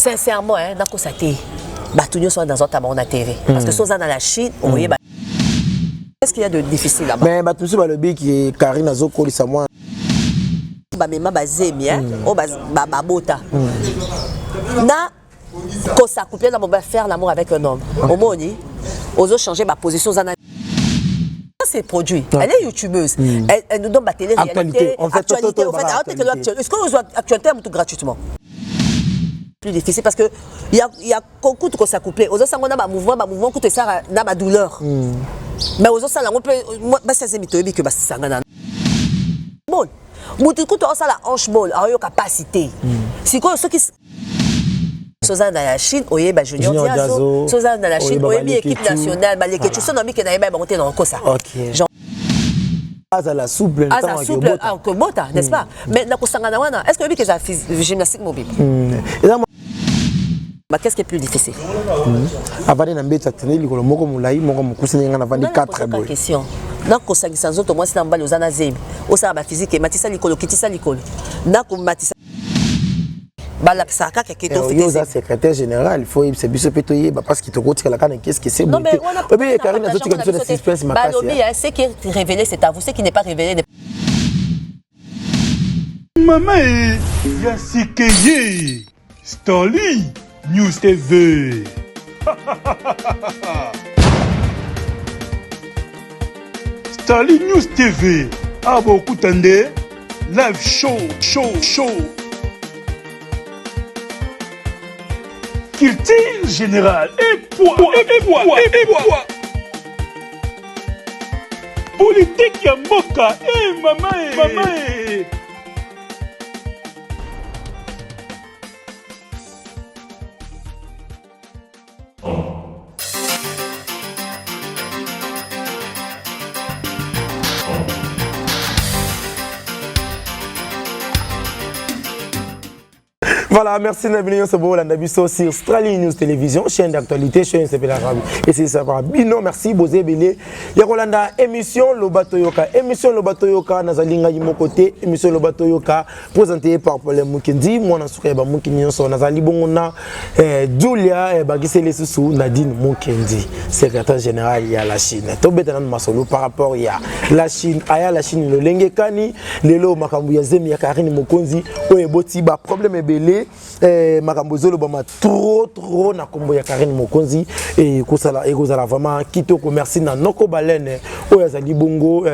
Sincèrement, hein, dans ça t'es, bah tout le monde soit dans un tabac na TV. Parce que si on est dans la Chine, on voyait bah. Qu'est-ce qu'il y a de difficile là-bas? Mais bah tout ça le bec qui est Karine Azoko ça moi. Bah mais ma bazemi hein, oh bah bota. Na quand ça couplé là on va faire l'amour avec un homme. Au moins on a changé ma position ça c'est produit. Elle est youtubeuse. Elle nous donne ma télé-réalité, actualité. En fait, est-ce qu'on reçoit actualité gratuitement? Plus difficile parce que il y a beaucoup de ça couplé. Aux autres, on a un mouvement coûte ça na ma douleur. Mais aux autres, ça on peut bah ça c'est mitoyebi que bah ça ngana. Bon, mutu coûte ça la hanche molle, a yo capacité. Si quoi ceux qui Soza dans la Chine, oye bah Junior Diazo, Soza dans la Chine, oye bi équipe nationale, bah les que tu sais non mi que na ba monter dans quoi ça. Genre à la souple, que bota, n'est-ce pas? Mais na ko sangana wana, est-ce que bi que j'ai gymnastique mobile? Bah qu'est-ce qui est plus difficile? Avant de n'embêter tenir le moko moulai, moko mokusini ngana vandi 4 boy. Question. Na ko sangisa nzoto moi c'est na mbali ozana zemi. Osa ba physique matisa likolo kitisa likolo. Na ko matisa Balapsaka qui est au secrétaire général, il faut se biso petoyer parce qu'il te retire la canne qu'est-ce que c'est. Non mais on a Karine Azoko qui de suspense ma passe. Ce qui est révélé c'est à vous, ce qui n'est pas révélé. Maman Yasikeye Starly News TV. Starly News TV. Ah beaucoup tendez live show. Culture générale et poids. Politique ya mboka maman. Voilà, merci Nabilio Sobo, Landabiso sur Australie News Télévision, chaîne d'actualité, chaîne CP l'Arabe. Et c'est ça, Bino, merci, Bosé Belé. Yolanda, émission Lobato Yoka, Nazalinga Yimo côté, émission Lobato Yoka, présentée par Paul Mukendi, moi, Nansouka, Mukini, Nazali Bongona, Julia, Bagisele Soussou, Nadine Mukendi, secrétaire général, il y a la Chine. Tobetanan Masolo par rapport, il y a la Chine, la Chine, le Lengekani, Lelo, Makambuya Zemi, Karine Mokonzi, Oeboti, problème est belé. Makambozolo bama trop na kombo ya Karine Mokonzi et kozala vraiment kitoko merci na noko balene oyo azali bongo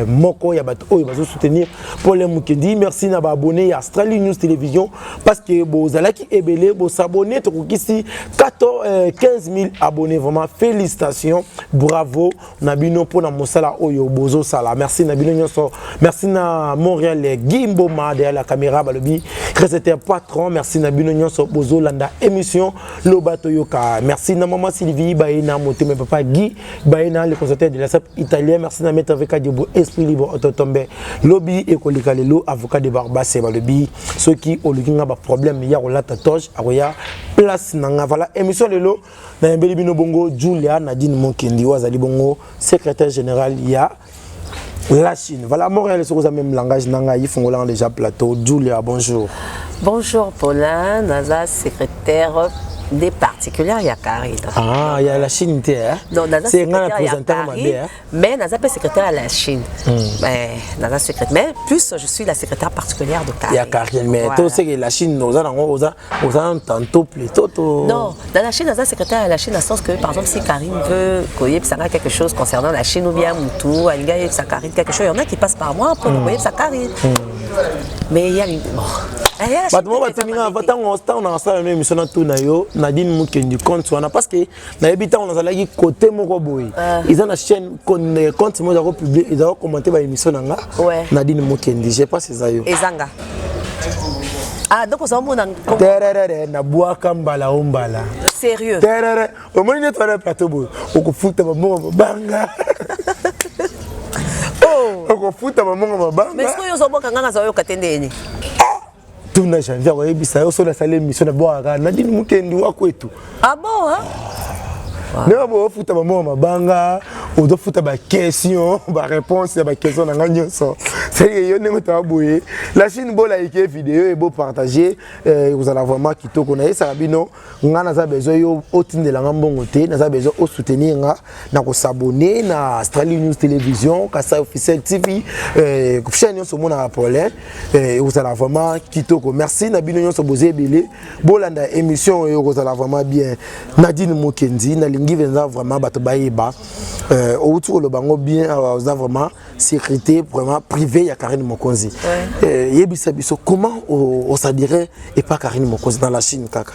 moko ya bato oyo bazo soutenir Paul Mukendi merci na ba abonné ya Australie News Télévision parce que bozalaki ebele bo s'abonner to kisi 15 000 abonnés vraiment félicitations bravo na bino pona mosala oyo bozo sala merci na bino nyonso merci na Montréal Gimbo ma derrière la caméra balobi c'était patron merci na bino nyonso bozo landa émission Lobato Yoka merci na maman Sylvie baina motema papa Guy baina le consultant de la SAP italien merci na maître avec Diebo esprit libre autotombe lobby ekolika lelo avocat de Barbase balobi ceux qui olukinga ba problème ya rolata toge akoya place nanga voilà émission lelo na mbeli bino bongo Julia Nadine Mokendi wazali bongo secrétaire général ya la Chine. Voilà, Montréal, c'est le même langage. Il faut déjà plateau. Julia, bonjour. Bonjour, Paulin. Naza, secrétaire des particuliers, il y a Karine. Ah, il y a la Chine, non, c'est un représentant, mais Naza est secrétaire à la Chine. Mais Naza secrétaire. Mais plus, je suis la secrétaire particulière de Karine. Il y a Karine, mais tu sais que la Chine, nous avons tantôt plutôt. Non, dans la Chine, Naza secrétaire à la Chine, dans le sens que, par exemple, si Karine veut qu'il y ait quelque chose concernant la Chine ou bien Moutou, Karine, quelque chose, il y en a qui passent par moi pour envoyer sa Karine. Mais il y a une. Nadine Mukendi compte parce que na habita on a côté moko boy ils ont une chaîne compte moi j'ai publié ils ont commenté ba émission nanga Nadine Mukendi je sais pas c'est ça yo ezanga ah donc on mona terere na boaka mbala ombala sérieux terere au moins tu as plateau boy okufuta maman banga oh okufuta maman banga mais est-ce que yo zoboka nganga za yo katendeni tout na janvier ouais bisa yo so la salle émission na boaka Nadine Mukendi wa kwetu ah bon hein ne ba futa maman mabanga on doit foutre des questions, des réponses à des questions dans la ça. C'est que vous n'avez pas la Chine beau liker vidéo et beau partager, vous allez vraiment quitter qu'on a ça bino, on a besoin au tin de la ngambongoté, on a besoin au soutenir na ko s'abonner na Australie News Télévision, Kasa Officiel TV, chaîne sur mon rappelé, vous allez vraiment quitter qu'on merci na bino so bozé belé, bolanda émission vous allez vraiment bien. Nadine Mokendi na lingi venza vraiment bato baïba autour le bango bien vous a vraiment sécurité vraiment privé ya Karine Mokonzi yebisa biso comment on s'adirait et pas Karine Mokonzi dans la Chine kaka.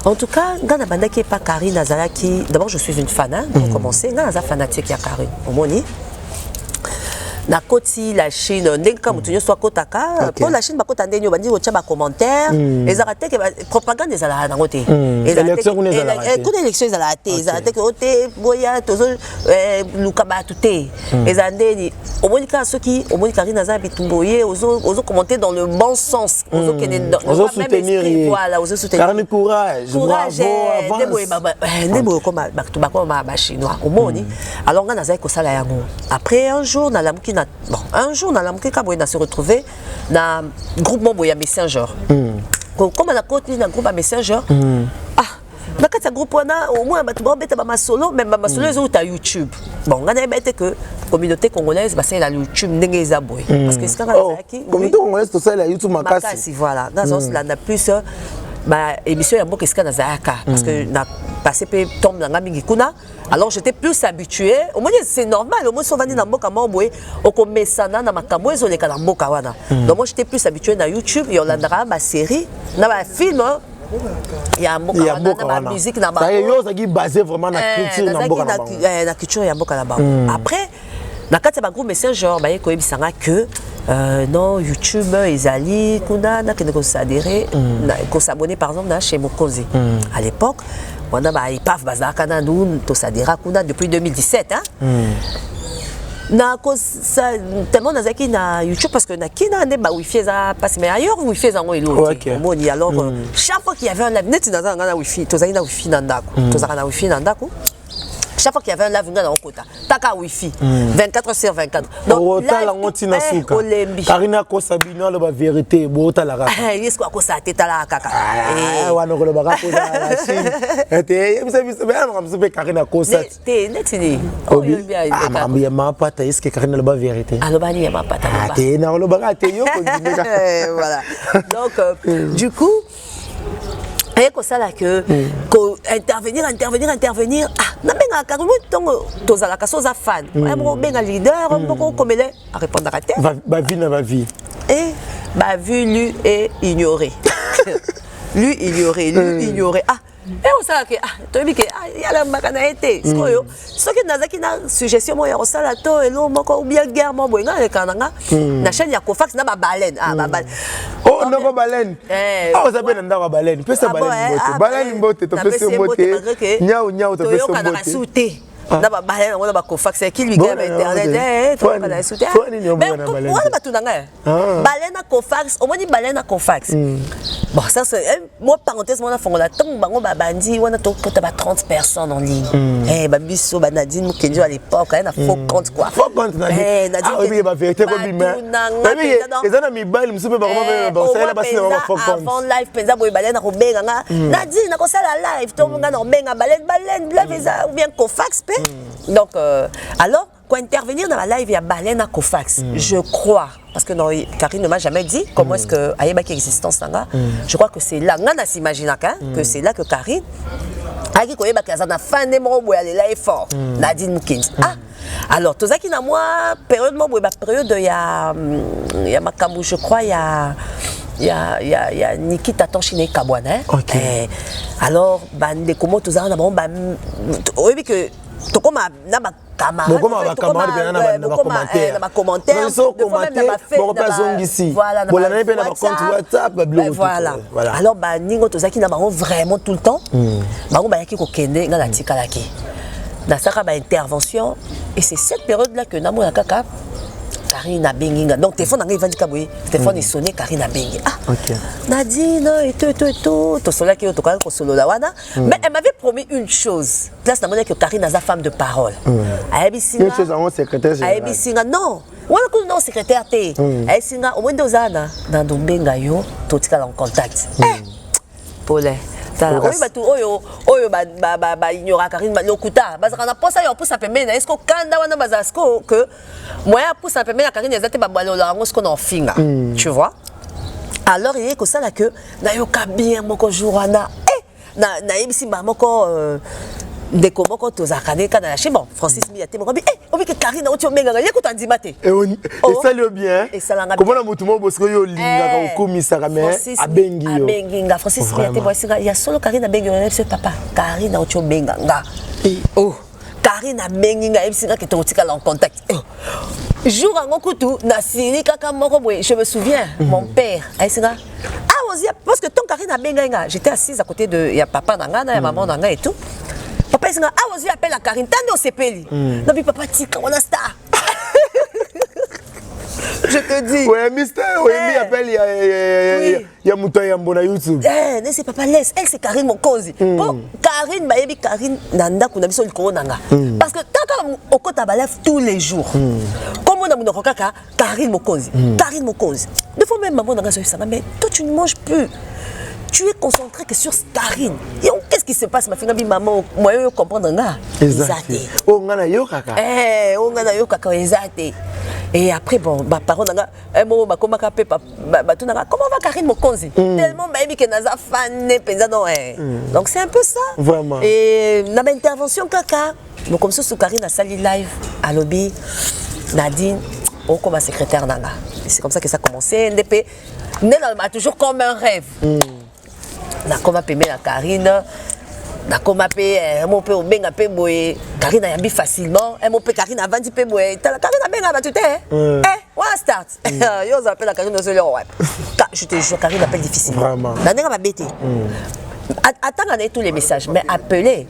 En tout cas, ngana bandaki pas Karine Nazaraki. D'abord je suis une fan pour commencer, ngana za fanatique ya Karine omoni na koti la Chine ndenge ka mutu nyonso akotaka pour la Chine bakota ndenge bandi otia ba commentaire ezala te ke propagande ezala nango te élection kuna ezala te ezala te ke ote boya tozo luka batu te ezala ndeni omoni ka soki omoni Karine Naza bitumboye ozo commenter dans le bon sens ozo kene ozo soutenir voilà ozo soutenir Karine courage bravo ndebo comme ba chinois omoni alors ngana za ko sala yango après un jour na lamuki bon, un jour, on a se retrouvé dans un groupe de Messenger. Comme on a continué dans un groupe de Messenger, dans ce groupe, au moins, on a solo, même ma solo, ils ont YouTube. Bon, on a dit que la communauté congolaise, c'est la YouTube, n'est pas parce que c'est quand même la communauté congolaise, c'est la YouTube, voilà. Dans la plus. Émission ya mboka esika nazayaka parce que na passé pe tombe na ngambi kuna alors j'étais plus habitué au moins c'est normal au moins so vandi na mboka mboye okomesana na makambo ezoleka na mboka wana donc moi j'étais plus habitué na YouTube et olandaka ba série na ba film ya mboka na ba musique na ba ça yo ça qui basé vraiment na culture na mboka na culture ya mboka na ba après na kati ba groupe Messenger ba yeko ebisanga que non YouTube ezali kuna na kene ko s'adhérer ko s'abonner par exemple chez Mokonzi à l'époque on a ba ipaf bazaka na nous to s'adhérer kuna depuis 2017 na cause ça tellement nazaki na YouTube parce que na kina ne ba wifi za passe mais ailleurs wifi za ngo ilo moni alors chaque fois qu'il y avait un live net na wifi to na wifi na ndako to na wifi na ndako. Chaque fois qu'il y avait un live, on a un quota. Taka wifi, 24h/24. Donc là, on tient souka. Karina Kosabino la vérité, bota la raka. Est-ce qu'on a ça tête la kaka? On a le baraque la Chine. Et vous savez, c'est bien, on se Karina Kosa. T'es netini. Ah, mais ma pata, est-ce que Karina la vérité? Ah, le bani ma pata. Ah, t'es na le baraque, t'es yo. Voilà. Donc, du coup. Et comme ça là que intervenir na benga karumu tongo tozala kasoza fan mo benga leader mboko komele à répondre à terre va vie et ba vu lu et ignoré lui ignoré et on sait que tu dis que il y a la makana été ce que nazaki na suggestion mo ya osala to elo moko ou bien guerre mo boinga le kananga na chaîne ya Kofax na ba baleine ba baleine oh non ba baleine ah vous avez nda ba baleine pesa baleine mbote to pesa mbote nyau to pesa mbote na ba baleine on a ba Kofax qui lui gagne internet to kana souter mais on ba tunanga baleine Kofax au moins ni baleine Kofax bon ça c'est moi parenthèse moi na fongola tant bango ba bandi on a to ba 30 personnes en ligne ba biso ba Nadine Mokendi à l'époque na faux compte quoi faux compte Nadine ah oui ba vérité ko bima les ana mi bal msupe ba comment ba ça là basi na faux compte avant live penza boy baleine na ko benga Nadine na ko sala live to nga na benga baleine là ou bien Kofax donc alors pour intervenir dans la live il y a baleine à Kofax je crois parce que non, Karine ne m'a jamais dit comment est-ce que Ayebaki existence là. Je crois que c'est là, on a s'imaginer que c'est là que Karine a dit qu'Ayebaki a na fin de mois où elle est là et fort. Nadine Mokendi. Ah, alors tout ça qui n'a moi période moi période il y a Makambu je crois il y a Nikita Tanchine Kabwana. Alors bande comment tout ça na bon oui que to comme na ba camarade na commentaire voilà alors ba ningo tozaki na bango vraiment tout le temps bango ba yaki ko kende na tikalaki na saka ba intervention et c'est cette période là que na mona kaka Karine a benginga. Donc téléphone n'a pas dit kaboué. Téléphone est sonné Karine a bengi. Ah. OK. Nadine et tout. To sola qui to quand solo la wana. Mais elle m'avait promis une chose. Là ça m'a dit que Karine a sa femme de parole. Une chose en secrétaire général. Ayebisinga non. Wana ko non secrétaire té. Ayebisinga au moins deux ans na dombenga yo to tika en contact. Paul. Oyo batu oyo ba ignora Karine lokuta bazaka na posa yo pousa pembeni est-ce que kanda wana bazasko que moya pousa pembeni Karine ezate ba balola ngo ce qu'on en finga tu vois alors il est que ça là que na yo ka bien moko jour wana na yebisi ba moko ndeko moko tozakane kana la chez bon Francis Miyate moko obi que Karine oti omenga yekuta ndima te et ça le bien comment la mutumo bosko yo linga ko komisa ka mais abengi yo abenginga Francis Miyate bosinga ya solo Karine abengi yo ce papa Karine oti omenga nga Karine abenginga ebisinga ke totika en contact jour en kutu na sini kaka moko boy je me souviens mon père aisinga parce que ton Karine abenga j'étais assise à côté de ya papa nanga na ya maman nanga et tout. Papa il dit appelle la Karine tande au sepeli. Non mais papa tika on a star. Je te dis. Ouais Mister, ouais mi appelle il y a muto ya mbona YouTube. Ne c'est papa laisse, elle c'est Karine Mokonzi. Bon Karine bayebi Karine nanda kuna biso likolo nanga. Parce que taka okota ba lève tous les jours. Comme on a mon kaka Karine Mokonzi. Karine Mokonzi. Des fois même maman nanga ça mais toi tu ne manges plus. Tu es concentré que sur Karine. Qu'est-ce qui se passe ma fille maman moi je comprendre nga. Exact. Oh ngana yo kaka. Oh ngana yo kaka exact. Et après bon ba parole nga mo ba koma ka pe ba tout nga comment va Karine Mokonzi tellement baby que naza fan penza non donc c'est un peu ça vraiment. Et na intervention kaka bon comme ça sous Karine a sali live à lobby Nadine au comme secrétaire nanga. C'est comme ça que ça a commencé NDP n'est toujours comme un rêve. Na koma pembe la Karine na koma pe mo pe obenga pe boye Karine yambi facilement mo pe Karine avandi pe boye ta la Karine benga ba tout one start yo za appelle la Karine sur le web je te jure Karine appelle difficilement vraiment na nenga ba bêté attends on a tous les messages mais appeler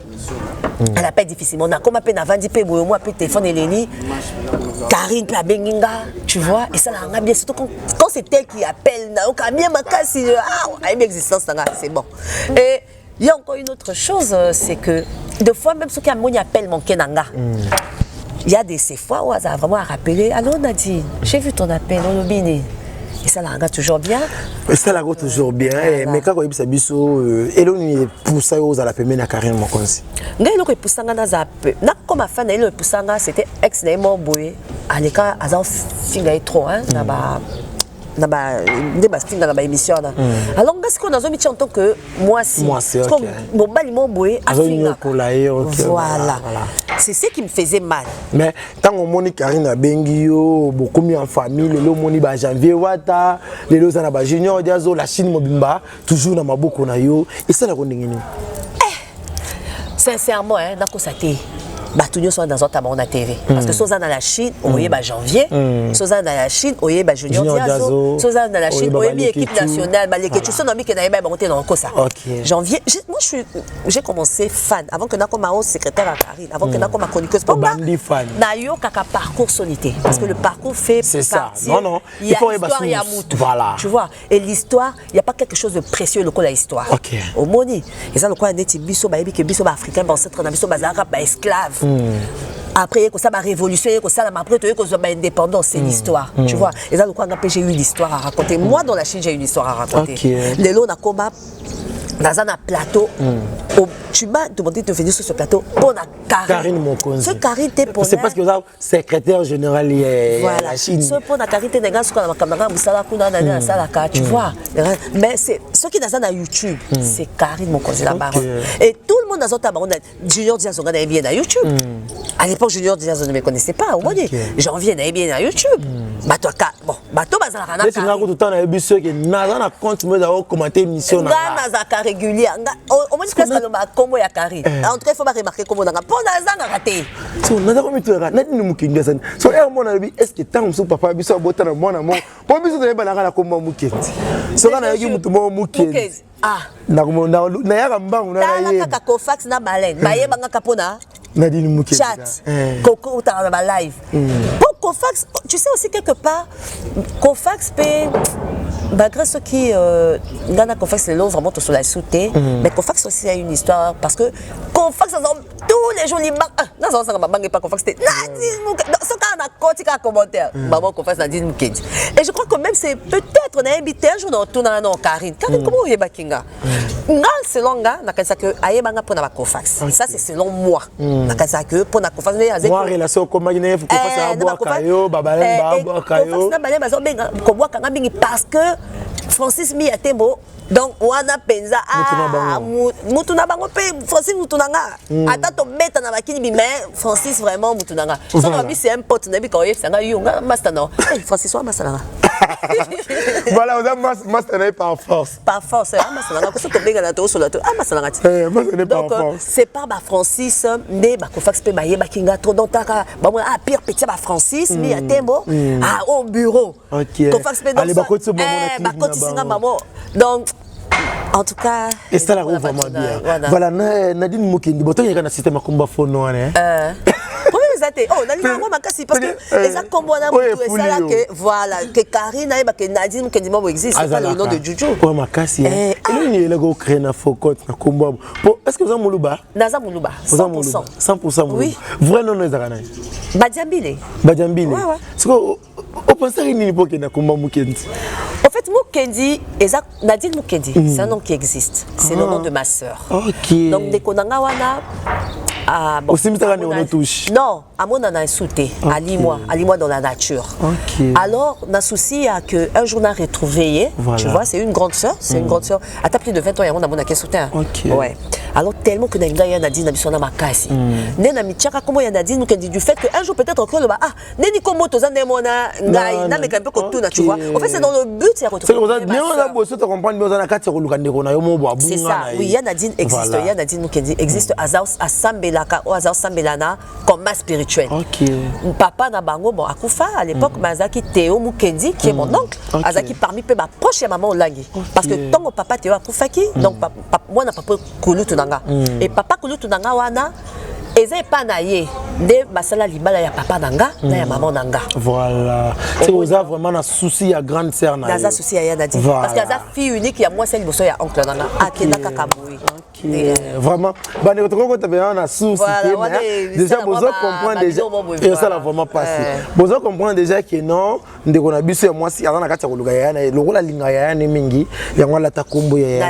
elle appelle difficilement na koma pe na vandi pe boye moi pe téléphone eleni Karine pe benginga tu vois et ça la bien surtout quand c'est elle qui appelle na ka bien makasi a une existence c'est bon. Et il y a encore une autre chose, c'est que des fois même ceux qui appellent mon kenanga. Il y a ces fois où ça a vraiment rappelé allô Nadine, j'ai vu ton appel on obéit. Et ça la regarde toujours bien. Et ça la regarde toujours bien. Mais quand il s'habille eloni pour ça aux à la pembe na Karine Mokonzi. Ngai loko epusanga na zape. Na comme fan na epusanga c'était ex na mo boye. Aleka azan finga trop na ba des bastinga na ba émission na. Alors qu'est-ce qu'on a zomi en tant que moi c'est comme mon bali mon boye a finga. Voilà. C'est ce qui me faisait mal. Mais tant on moni Karine Bengio beaucoup mis en famille le moni ba janvier wata le lo na ba junior diazo la Chine mobimba toujours na maboko na yo et ça la kondingini. Sincèrement na ko saté. Tout le monde dans la TV. Parce que si on est dans la Chine, on est en janvier. Si on est dans la Chine, on est en junior Diazo. Si on est dans la Chine, on est en équipe nationale. Tu sais, on est monté dans le ça. Janvier, moi j'ai commencé fan. Avant que je sois secrétaire à Karine, avant que je sois chroniqueuse. Je suis un parcours solitaire. Parce que le parcours fait partie. Non. Il y a l'histoire, il y a Moutou. Tu vois. Et l'histoire, il n'y a pas quelque chose de précieux le coup de l'histoire. Au Moni. Et ça, le coup, on est biso, africain, esclave. Après, il y a la révolution, il y a l'indépendance, c'est l'histoire. Tu vois. Et ça, j'ai eu l'histoire à raconter. Moi, dans la Chine, j'ai eu l'histoire à raconter. Les lots, dans un plateau, tu m'as demandé de venir sur ce plateau pour Karine Mokonzi. Ce Karine, c'est parce que vous êtes secrétaire général de la Chine. Ce pour la Karine, tu vois. Mais ce qui est dans YouTube, c'est Karine Mokonzi la baronne. Et tout le monde dans un baronne, Junior Diaz, on a bien à YouTube. À l'époque, Junior Diaz, on ne me connaissait pas. Au moins, j'en viens à bien à YouTube. Bateau, bon, bateau, bazar, c'est tout le temps, on a continué à commenter l'émission. Régulier. Au moins, presque le combo ya Karine. En tout cas, il faut pas remarquer comment on a pour Nazanga raté. So, on a remis tout là. N'a-t-il nous mouquer ça. So, est-ce que tant que papa biso botta na mwana mo. Pour biso de bana na komba mouquet. So, on a eu mutu mo mouquet. Ah. Na ya mbangu na ye. Na kaka Kofax na baleine. Ba ye banga kapona. N'a-t-il nous mouquet. Chat. Coco ta na live. Cofax, tu sais aussi quelque part, Cofax peut, malgré ceux qui, dans Cofax, les lots vraiment sur la sauté, mais Cofax aussi a une histoire parce que Cofax, tous les jours, ils marquent. Non, ça ne pas Cofax, c'était ce qu'on a côté un commentaire. Maman Cofax n'a dit Moukendi. Et je crois que même c'est peut-être, on a invité un jour dans tout dans Karine. Karine, comment vous y bakinga? Selon nga, na kanisa que ayebanga pour na Cofax. Ça c'est selon moi. Na kanisa que pour na Cofax, moi relation comme il faut Cofax à boire kayo, babalem ba boire kayo. Cofax na balem bazo benga ko boire kanga bingi parce que Francis mi atembo. Donc wana penza mutuna bango pe Francis mutunanga. Ata to beta na bakini bi mais Francis vraiment mutunanga. So na bi c'est un pote na bi ko yefanga yunga master no. Francis wa master na. Voilà, on a master par force. Par force, master na ko so to benga na to so la to master na. Donc c'est pas ba Francis ne ba Cofax pe ba yeba kinga trop donc taka ba moi pire petit ba Francis mi atembo au bureau. OK. Cofax pe donc ba kotisinga maman. Donc en tout cas, et ça la roue vraiment bien. Voilà, Nadine Moukendi, bon, il y a un système à combat phono. Comment vous êtes? Oh, Nadine Moukendi, parce que les actes comme on a et ça là que voilà, que Karine que Nadine Moukendi existe, c'est pas le nom de Juju. Oh ma casse. Et il y a le créé na focot na combat. Est-ce que vous avez Moulouba? Naza Moulouba. 100%. 100% Moulouba. Oui. Vrai nom de Zarana. Badiambile. Badiambile. Est-ce que vous pensez qu'il n'y a pas de combat Moukendi? En fait, Moukendi, Nadine Moukendi, c'est un nom qui existe. C'est le nom de ma sœur. Ok. Donc, dès qu'on a aussi, on touche. Non, à mon ana souté, à moi dans la nature. Okay. Alors, on a souci à que un jour on a retrouvé, voilà. Tu vois, c'est une grande sœur, c'est une grande sœur. À ta plus de 20 ans, on a mon a soutien. Ouais. Alors tellement que Nenga y a dit na makasi. Nena michaka comment y a dit nous du fait que un jour peut-être que le ba neni comme to zane mona ngai na meka un peu comme tout tu vois. En fait c'est dans le but c'est retrouver. C'est bien on a bossé te comprendre bien on a kati ko lukande ko na yo mo bo abunga. C'est ça. Oui, y a Nadine existe, y a Nadine Moukendi existe à Sambelaka ou à Sambelana comme ma spirituel. OK. Papa na bango bon akufa à l'époque Mazaki Théo Moukendi qui est mon oncle, Azaki parmi peu ma proche maman Olangi parce que tant papa Théo akufaki donc moi na papa Kolutu et papa Kolutu nanga wana eza pas naie de basala libala ya papa nanga na ya maman nanga. Voilà. C'est osa vraiment un souci à grande sœur na. Naza souci ya Nadine parce que eza fille unique ya moi celle bosso ya oncle nanga akenda kakaboui. Vraiment bah ne retrouve quand tu as un souci déjà bozo comprendre déjà et ça l'a vraiment passé. Bozo comprendre déjà que non ndeko na biso ya moi si azana kati ko luga ya na lokola linga ya na mingi ya ngwa la takombo ya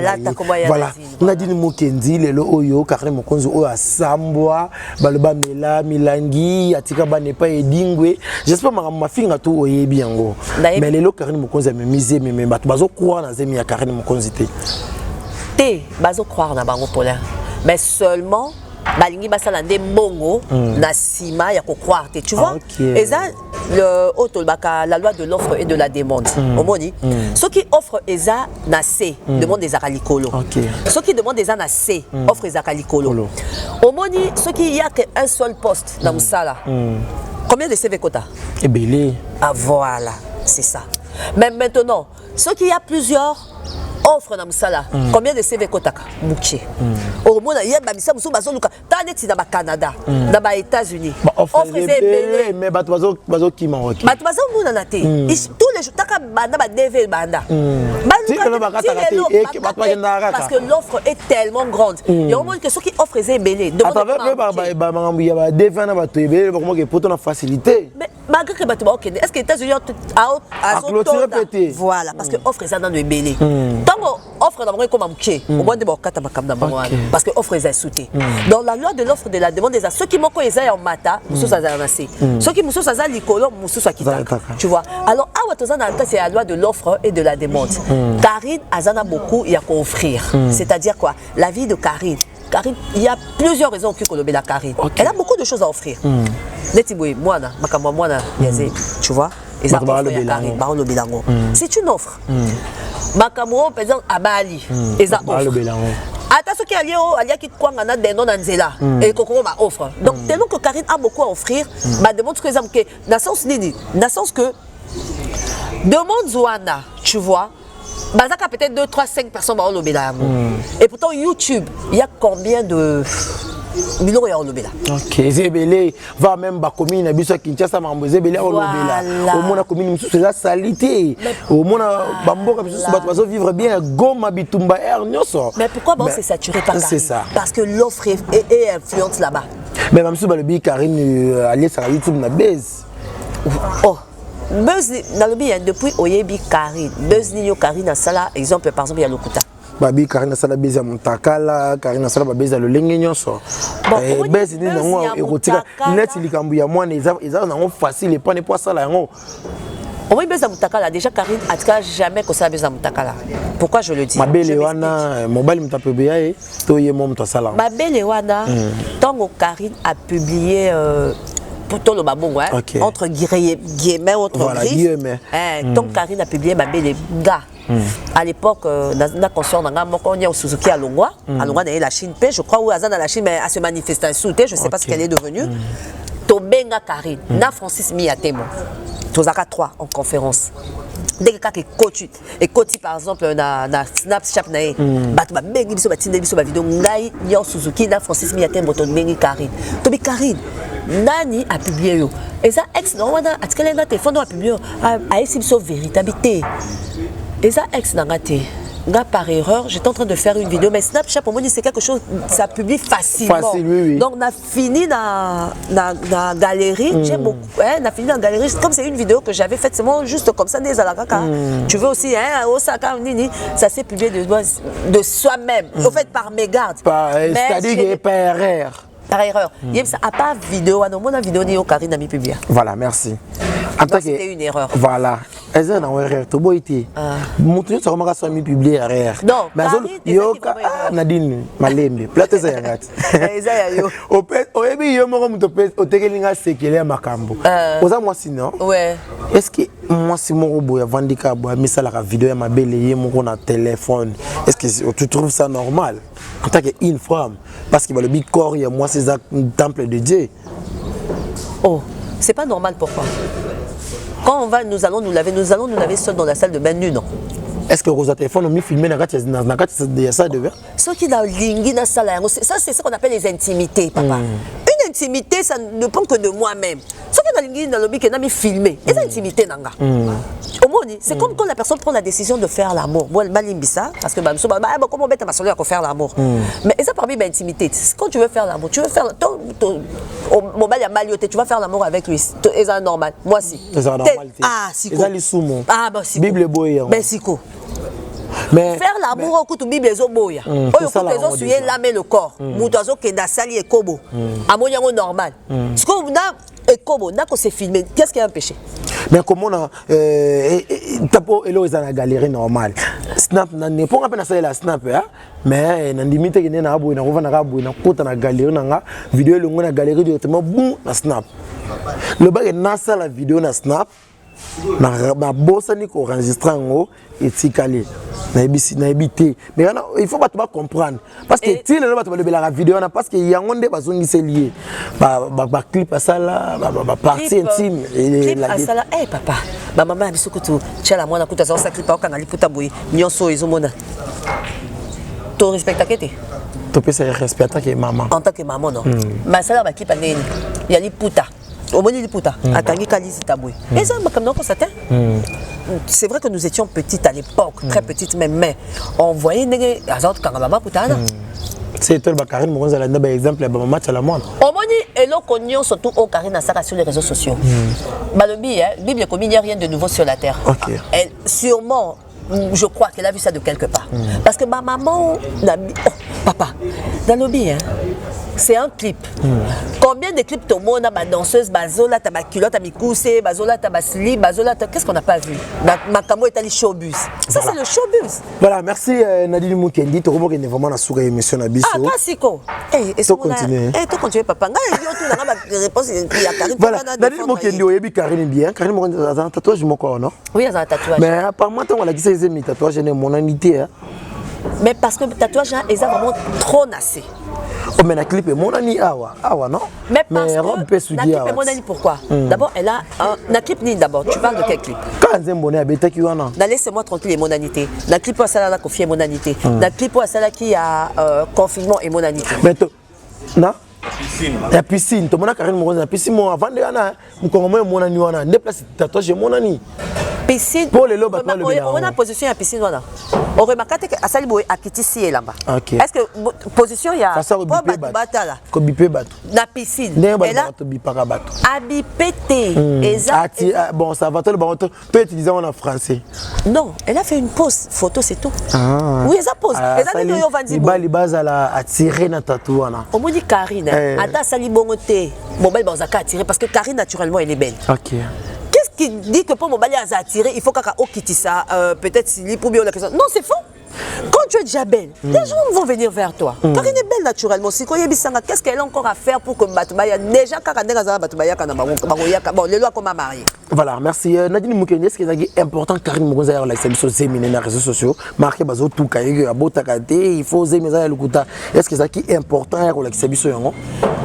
voilà Nadine Moukendi lelo oyo Karine Mokonzi oyo asambwa baloba mela milangi atika ba ne pas edingwe j'espère ma finga tout oyebi yango mais lelo Karine Mokonzi amemiser mais bato bazo croire na zemi ya Karine Mokonzi te bazo croire na bango polaire mais seulement balingi basala nde mbongo na sima ya ko croire te tu vois et ça le autobaka la loi de l'offre et de la demande omoni ceux qui offrent eza na C demande des akalikolo ceux qui demandent des na C offre des akalikolo omoni ceux qui y a qu'un seul poste dans musala combien de CV quota et belé ah voilà c'est ça mais maintenant ceux qui y a plusieurs offre na musala combien de CV kotaka mukie au mona yeba misa musu bazoluka taneti na ba Canada na ba États-Unis offre belé mais bato bazo ki maroki bato bazo mona na te tous les jours taka banda ba DV banda parce que l'offre est tellement grande il y a au moins que ceux qui offrent les belé à travers ba mangambu ya ba DV na bato ebele comment que poto na facilité mais malgré que bato ba OK est-ce que les États-Unis a voilà parce que offre ça dans le belé offre d'abord comme amké au moins de bokata makamna parce que offre est sauté dans la loi de l'offre de la demande des ceux qui moko eza en mata muso ça zanasé ceux qui muso ça za likolo muso ça kitaka tu vois alors awa tozana c'est la loi de l'offre et de la demande Karine azana beaucoup il y a qu'à offrir c'est-à-dire quoi la vie de Karine il y a plusieurs raisons qui kolobé la Karine elle a beaucoup de choses à offrir netiboué mwana makamwa mwana yazé tu vois et ça Karine baron bilango c'est une offre makambo par exemple abali eza offre ata ce qui allia qui kwanga na deno na nzela et kokoko ma offre donc tellement que Karine a beaucoup à offrir ma demande que exemple que dans sens nini dans sens que demande Zouana tu vois bazaka peut-être 2 3 5 personnes ba lobela et pourtant YouTube il y a combien de biloko ya olobela. OK, Zebele va même ba commune biso Kinshasa mambo Zebele olobela. Au mona commune mususu la salité. Au mona bamboka biso bato bazo vivre bien Goma Bitumba Air nyoso. Mais pourquoi bon c'est saturé par Karine? C'est ça. Parce que l'offre est influente là-bas. Mais même si balobi Karine aller sur YouTube na base. Oh. Buzz dans le bien depuis Oyebi Karine. Buzz Nino Karine à Sala exemple par exemple il y a Lokuta. Babi Karine Sala base ya Montakala, Karine Sala base ya Lolenge nyonso. Base ni nango ekotika net likambu ya mwana eza nango facile pas ne pas sala yango. On va base Montakala déjà Karine a tout cas jamais que ça base Montakala. Pourquoi je le dis? Mabele wana mobile mtapebeya e to ye mom to sala. Mabele wana tant Karine a publié pour tout le babongo, hein, okay. Entre guillemets, entre voilà, guillemets. Donc Karine a publié Mabele gars. À l'époque, dans conscience, on est au Suzuki à Longwa. À Longwa, dans la Chine, je crois, où Azan dans la Chine, mais à se manifester je ne sais pas ce qu'elle est devenue. Tobenga Karine, na Francis Miatemo. Tozaka 3 en conférence. Dès que quelqu'un est coach, par exemple, na Snapchat, batba bengi biso batinde biso ba vidéo ngai nyo Suzuki na Francis Miatemo Tobenga Karine. Tobi Karine. Nani a publié yo. Et ça ex non wana atikele na téléphone a publié a esi biso véritabilité. Et ça ex na ngate. Nga par erreur, j'étais en train de faire une vidéo mais Snapchat pour moi c'est quelque chose ça publie facilement. Facile, oui. Donc on a fini dans la galerie, j'ai beaucoup on a fini dans la galerie comme c'est une vidéo que j'avais faite c'est moi juste comme ça des alakaka. Tu veux aussi hein Osaka nini ça s'est publié de soi-même. En fait par mégarde. C'est-à-dire par erreur. Par erreur. À part vidéo, on vidéo ni Karine a mis publié. Voilà, merci. C'était une erreur. Voilà. Est-ce une erreur? Tu vois été. Montre ça comment ça mis publié erreur. Non. Mais yo Nadine Malembe. Plate ça yangat. Yo. Au pet, au ebi yo mo comme au tekelinga sekele makambo. Oza moi sinon. Ouais. Est-ce que moi si mon robot ya vandika bo mi ça la vidéo ya mabele ye mon na téléphone. Est-ce que tu trouves ça normal en tant qu'une femme parce qu'il va le big corps et moi c'est un temple de Dieu. Oh, c'est pas normal pourquoi? Quand on va nous allons nous laver seuls dans la salle de bain nu non. Est-ce que Rosa téléphone mis filmé dans la salle de bain? Ce qui dans lingi dans salle ça c'est ce qu'on appelle les intimités papa. Une intimité ça ne dépend que de moi-même. Ce qui dans lingi dans le lobby qui n'a mis filmé, les intimités nanga. C'est comme quand la personne prend la décision de faire l'amour. Moi, ça parce que comment mettre ma soeur pour faire l'amour. Mais ça parmi l'intimité. Quand tu veux faire l'amour, tu veux faire tu vas faire l'amour avec lui. C'est normal. Moi si. Ah si. Ah bah si. Bible boy. Ben si ko. Mais faire l'amour au coup de Bible ezo boya. Oyo coup ezo suyer l'âme et le corps. Mutozo kenda sali ekobo. Amonyango normal. Ce qu'on a ekobo, n'a que c'est filmé. Qu'est-ce qui a empêché? Mais comment on a tapo elo dans la galerie normale. Snap n'est pas rappelé na la snap mais na limite que na abo na rova na rabo na kota na galerie na vidéo longo na galerie directement boum na snap. Le bag na ça la vidéo na snap na bossa ni ko enregistrer en et tikali na ebité mais il faut pas tout comprendre parce que tu le bato ba la vidéo na parce que yango nde bazongi se lié ba clip à ça là ba partie intime et la ça là eh papa ba maman biso ko tu tchala mwana kuta za clip au kana liputa boy nyonso ezomona to respecta kete to peut se respecter que maman en tant que maman non mais ça là ba clip neni ya liputa au moni liputa atangi kalisi taboué et ça comme non constaté. C'est vrai que nous étions petites à l'époque, très petites même, mais on voyait des azot kangaba putana. C'est toi le Karine Moronza la par exemple la maman à la moine. On m'a dit et l'on surtout au Karine ça sur les réseaux sociaux. Balobi Bible comme il n'y a rien de nouveau sur la terre. Okay. Elle sûrement je crois qu'elle a vu ça de quelque part. Parce que ma maman papa dans le bien c'est un clip. Combien de clips tout le monde a ma danseuse, bazola, ta culotte, ta mikoussé, bazola, ta slip, bazola, qu'est-ce qu'on n'a pas vu? Ma camo est allé showbiz. Ça c'est le showbiz. Voilà, merci Nadine Moukendi. Tu remarques qu'il est vraiment sur l'émission Nabiso. Ah, classico. Eh, tu continues. Eh, tu continues, papa. Voilà, Nadine Moukendi, oui, Karine bien. Karine Moukendi, a un tatouage mon corps, non? Oui, elle a un tatouage. Mais apparemment, on a dit que c'est mes tatouages, j'ai mon amitié. Mais parce que le tatouage, ils ont vraiment trop nassé. Oh, mais la clip est mon ami awa non? Mais parce que la clip est mon ami pourquoi? D'abord elle a la clip ni d'abord tu parles de quel clip? Quand Zembone a bêta qui wana. Laissez-moi tranquille et monanité. La clip où ça la confier monanité. La clip où ça qui a confinement et monanité. Mais non? La piscine, tout le monde a carrément la piscine. Moi, avant de aller, mon ami, on a une place de tatouage, mon ami. Piscine. Pour les lobes, on a position à piscine. On remarque que à Saliboy, à Kitisi est là-bas. Est-ce que position il y a ça la piscine. Elle a habité. Bon, ça va, peut utiliser en français. Non, elle a fait une pause photo, c'est tout. Oui, elle a pose. Elle a dit que les bases à attirer dans tatouage. On me dit Karine, Ata Salibongote, bon, elle va attirer parce que Karine, naturellement, elle est belle. Ok. Qu'est-ce qui dit que pour mon balai à attirer, il faut qu'à quitter ça, peut-être s'il pour bien la question. Non, c'est faux. Quand tu es déjà belle, les gens vont venir vers toi. Karine est belle naturellement. Si quand qu'est-ce qu'elle a encore à faire pour que Batubaya déjà bon, les lois comme marié. Voilà, merci. Nadine Moukeni, est-ce qu'il est important Karine Moukoni a la sélection sur les réseaux sociaux, marqué bazo tout cahier, il faut zémiser le kuta. Est-ce que c'est important à la sélection?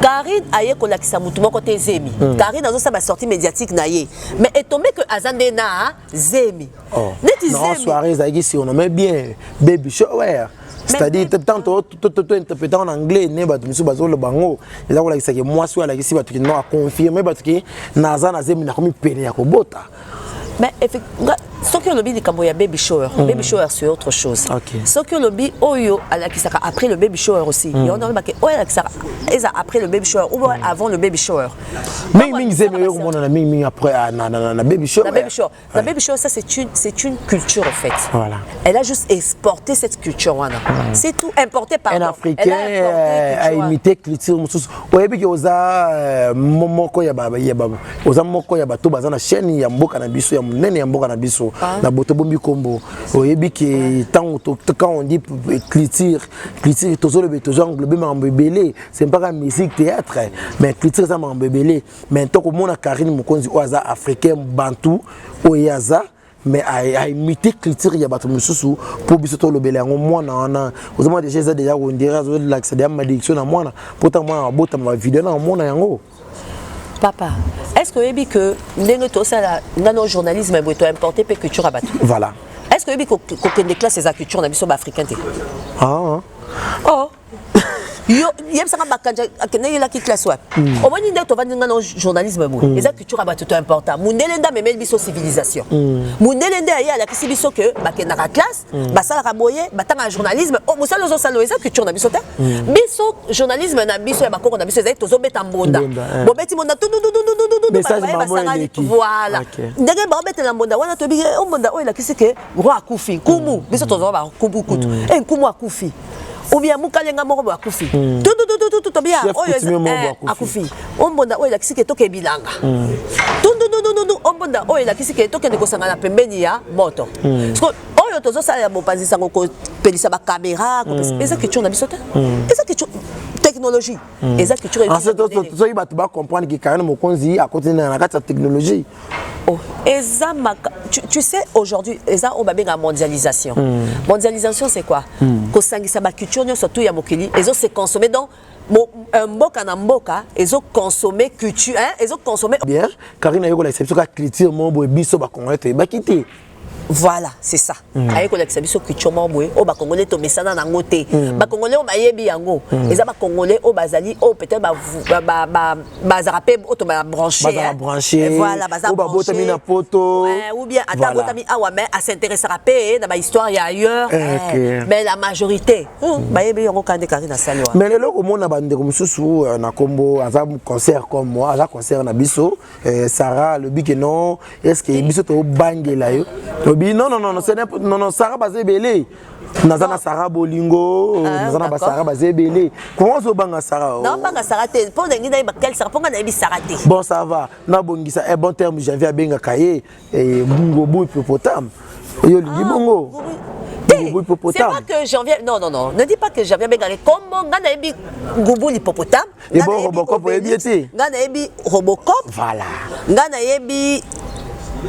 Karine aye ko la kisamutu côté zemi. Karine a sa sortie médiatique naie. Mais est tombé que Azandena zemi. Non, soirée zagi si on nomme bien baby shower. C'est-à-dire tantôt tout interprété en anglais né ba misu bazo le bango. Et là on la kisa que moi soit la kisi ba tu non a confirmer ba tu ki naza na zemi na komi pene ya ko bota. Mais effectivement, ce que le lobby de baby shower, baby shower c'est autre chose. Ce que le lobby Oyo après le baby shower aussi. Et on a remarqué après le baby shower ou avant le baby shower. Mais après la baby shower. La baby shower ça c'est une culture en fait. Voilà. Elle a juste exporté cette culture là. C'est tout importé par un Africain a imité culture mususu. Oyebi ki oza momoko ya baba oza moko ya bato bazana chaîne ya mboka na biso ya munene ya mboka na biso na boto bombi kombo. Oyebi ki quand on dit culture tozo le betozo englobé mambebele, c'est pas comme musique théâtre mais culture ça mambebele. Mais tant que mona Karine Mokonzi oza africain bantou oyaza mais à imiter culture ya bato mususu pour bisoto lobele yango mwana wana ozoma déjà on dirait l'accès à ma diction na mwana pourtant moi bota ma vidéo na mwana yango. Papa, est-ce que vous que le journalisme est importé pour la culture à bateau? Voilà. Est-ce que vous avez des classes de culture africaine? Ah. Oh. Il y a une classe. Au moins, il y a un journalisme. Les culture à bateau important. Mundelenda mais même biso civilisation. Mundelenda il y a la biso que la classe, basala raboyer, batanga journalisme. Oh, musa lozo salo eza culture na biso ta. Biso journalisme na biso ya bakoko na biso eza tozo beta mbonda. Bo beti mbonda voilà. Ndenge ba beta la mbonda wana to bi o mbonda o la kisike roi akufi. Kumu biso tozo ba kubu kutu. Kumu akufi. Ou bien Moukalenga moko akufi. Tout bien. Akufi. Ombonda oyo lakisi ke toke bilanga. Ombonda oyo lakisi ke toke ndekosanga na pembeni ya moto. Oyo tozo sala ya bopanzisa ngoko pelisa ba caméra, eza culture na biso ta. Eza culture technologie. Eza culture. En fait, toi il va te comprendre que Karine Mokonzi à côté de la technologie. Oh, tu sais aujourd'hui, la mondialisation. Mondialisation c'est quoi? La culture surtout ya mokili, se consommer donc mboka na mboka, consommer culture, consommer bien. Karine ayo la exception ka culture mo boy biso ba congolais te ba quitter. Voilà, c'est ça. Avec la culture mamboé, au ba congolais to mesana na ngote. Ba congolais o mayebi yango. Les ba congolais au bazali au peut-être ba zarapé auto ba branché. Voilà, ba botami na poto. Ou bien ata botami awa mais à s'intéresser à paix na ba histoire ya ailleurs. Mais la majorité ba yebi yango kande Karine Salwa. Mais le loko mona bande comme susu na kombo azam concert comme moi, azam concert na biso Sarah le big non, est-ce que biso to bangela yo? Non, c'est n'importe non, Sarah Bazebele. Nazana Sarah Bolingo, Nazana Sarah Bazebele. Comment so banga Sarah? Non, banga Sarah te. Pour dengi na quel Sarah, pour na Sarah te. Bon, ça va. Na bongisa un bon terme, j'avais à benga kaye et bungo bou hippopotame. Yo li bongo. C'est pas que j'en viens. Non. Ne dis pas que j'en viens benga. Comment ngana ebi goubou hippopotame? Et bon Robocop ebi ete. Ngana ebi Robocop. Voilà. Ngana ebi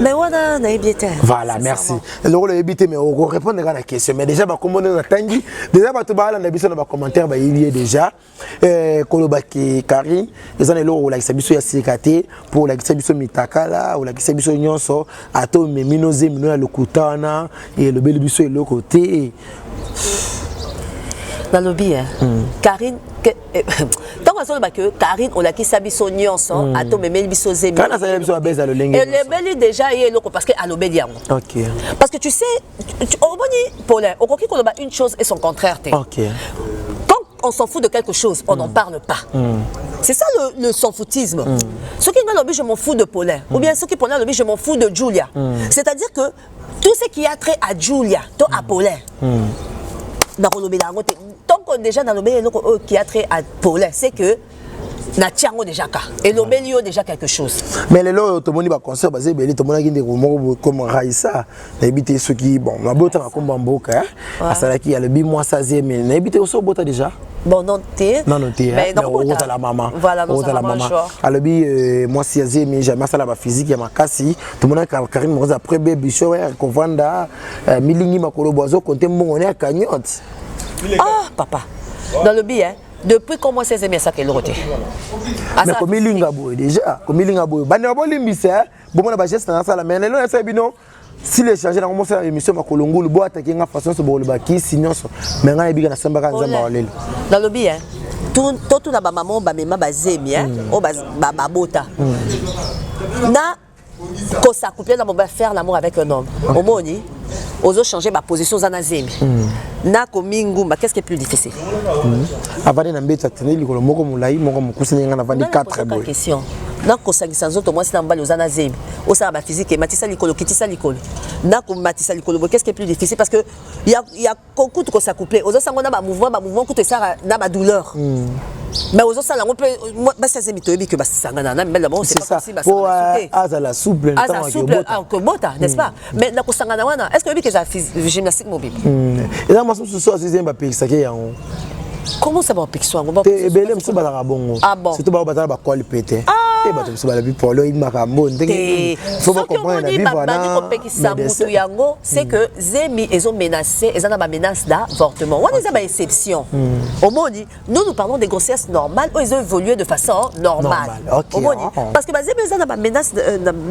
mais voilà, voilà, merci. Alors, le habité, mais on répond à la question. Mais déjà, comment on a tangi? Déjà, tu vas aller dans les commentaires, il y a déjà. Kolobaki Karine, les années là où la Kisabiso Yasikate, pour la Kisabiso Mitakala, ou la Kisabiso Nyonso, Ato, mais Minose, Minoa, le Koutana, et le Bélibiso est le côté. Dans le lobby, Karine, tant que Karine, on a qui s'habille son nyonso, à ton mémé biso zémi. Quand on a besoin de baiser le lingue. Et le bel déjà est loco parce que à l'obédiant. Ok. Parce que tu sais, au boni Paulin, au coquille qu'on a une chose et son contraire. Ok. Quand on s'en fout de quelque chose, on n'en parle pas. C'est ça le sans-foutisme. Ceux qui ont l'objet, je m'en fous de Paulin. Ou bien ceux qui ont l'objet, je m'en fous de Julia. C'est-à-dire que tout ce qui a trait à Julia, toi à Paulin. Tant qu'on déjà dans l'objet qui a trait à Paulin, c'est que na tiango déjà ka et l'obélio déjà quelque chose. Mais les lots tout le monde va concert basé belé tout le monde qui est comme Raissa n'habite ceux qui bon na bota comme Bamboka à ça là qui a le bi moi ça zé mais n'habite aussi au bota déjà. Bon non t'es mais on a la maman voilà on a la maman à le bi moi si zé mais jamais ça la ba physique ya makasi tout le monde Karine Moza après bébé show qu'on venda milingi makolo bozo compter mon on est à cagnotte. Ah papa dans le bi depuis comment c'est aimé ça qu'elle roté. Mais comme il linga déjà, comme il linga boy, bana bo limbisa, bon na ba geste na sala mais non ça bino si les chargés na commencer l'émission ma kolongo le bo attaquer nga façon so bo le baki sinon mais nga ebiga na samba ka nzamba walele. Dans le bien tout na ba maman ba mema ba zemi o ba bota. Na ko ça couplé na ba faire l'amour avec un homme. Au moni ozo changer ma position za na zemi. Na ko mingumba qu'est-ce qui est plus difficile? Avant na mbeta teneli ko moko mulai moko mukusini nga na vandi 4 boy. Question. Na ko sangisa nzoto moi sina mbali ozana zemi. O ça ba physique et matisa likolo kitisa likolo. Na ko matisa likolo qu'est-ce qui est plus difficile parce que il y a beaucoup ko ça couplé. Ozo sango na ba mouvement ko to ça na ba douleur. Mais aux autres ça on peut bah ça c'est mitoyebi que bah sangana na mbela bon c'est pas possible bah pour la souple que bota n'est-ce pas mais na ko sangana wana est-ce que yebi que ça gymnastique mobile et là moi ce soir c'est un papier ça qui est en comment ça va pixo ngo ba belem so ba la bongo c'est tout ba batala ba quoi pété et ba so ba la bi pour le makambo ndenge faut pas comprendre la vie voilà yango c'est que zemi ils ont menacé ils ont ba menace d'avortement on les a ba exception au moni nous parlons des grossesses normales où ils ont évolué de façon normale au moni parce que ba zemi ils ont ba menace